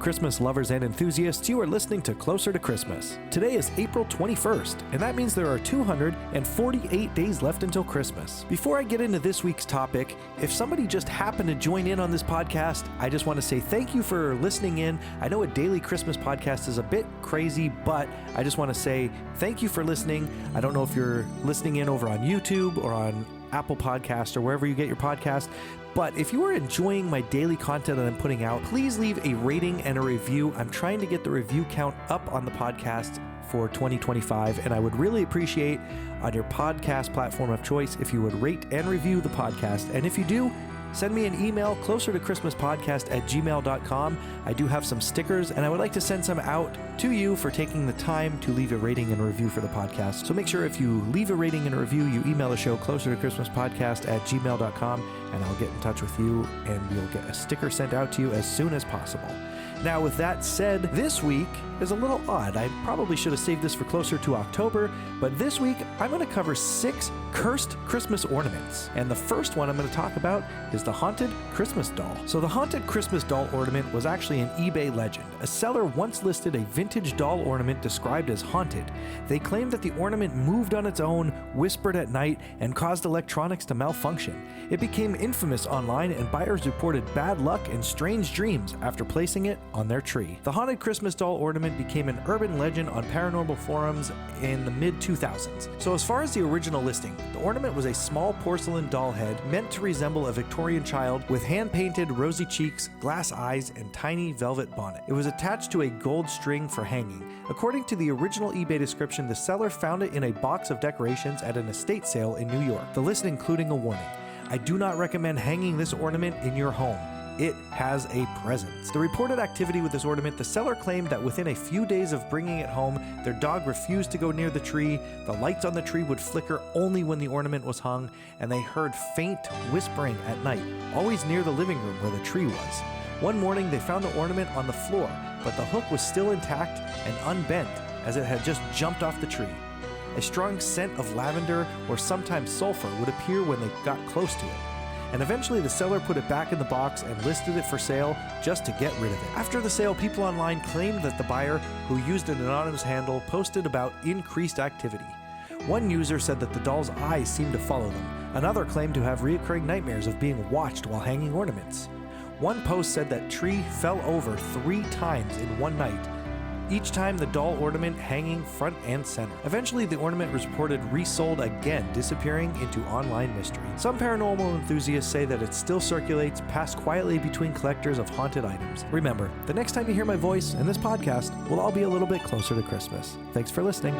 Christmas lovers and enthusiasts, you are listening to Closer to Christmas. Today is April 21st, and that means there are 248 days left until Christmas. Before I get into this week's topic, if somebody just happened to join in on this podcast, I just want to say thank you for listening in. I know a daily Christmas podcast is a bit crazy, but I just want to say thank you for listening. I don't know if you're listening in over on YouTube or on Apple Podcast or wherever you get your podcast, but if you are enjoying my daily content that I'm putting out, please leave a rating and a review. I'm trying to get the review count up on the podcast for 2025, and I would really appreciate on your podcast platform of choice if you would rate and review the podcast. And if you do, send me an email, closertochristmaspodcast@gmail.com. I do have some stickers, and I would like to send some out to you for taking the time to leave a rating and review for the podcast. So make sure if you leave a rating and a review, you email the show, closertochristmaspodcast@gmail.com, and I'll get in touch with you, and you'll get a sticker sent out to you as soon as possible. Now, with that said, this week is a little odd. I probably should have saved this for closer to October, but this week I'm going to cover 6 cursed Christmas ornaments. And the first one I'm going to talk about is the haunted Christmas doll. So the haunted Christmas doll ornament was actually an eBay legend. A seller once listed a vintage doll ornament described as haunted. They claimed that the ornament moved on its own, whispered at night, and caused electronics to malfunction. It became infamous online, and buyers reported bad luck and strange dreams after placing it on their tree. The haunted Christmas doll ornament became an urban legend on paranormal forums in the mid-2000s. So as far as the original listing, the ornament was a small porcelain doll head meant to resemble a Victorian child with hand-painted rosy cheeks, glass eyes, and tiny velvet bonnet. It was attached to a gold string for hanging. According to the original eBay description, the seller found it in a box of decorations at an estate sale in New York. The list including a warning: I do not recommend hanging this ornament in your home. It has a presence. The reported activity with this ornament, the seller claimed that within a few days of bringing it home, their dog refused to go near the tree, the lights on the tree would flicker only when the ornament was hung, and they heard faint whispering at night, always near the living room where the tree was. One morning, they found the ornament on the floor, but the hook was still intact and unbent as it had just jumped off the tree. A strong scent of lavender or sometimes sulfur would appear when they got close to it. And eventually the seller put it back in the box and listed it for sale just to get rid of it. After the sale, people online claimed that the buyer, who used an anonymous handle, posted about increased activity. One user said that the doll's eyes seemed to follow them. Another claimed to have reoccurring nightmares of being watched while hanging ornaments. One post said that tree fell over 3 times in one night, each time the doll ornament hanging front and center. Eventually, the ornament was reported resold again, disappearing into online mystery. Some paranormal enthusiasts say that it still circulates, passed quietly between collectors of haunted items. Remember, the next time you hear my voice in this podcast, we'll all be a little bit closer to Christmas. Thanks for listening.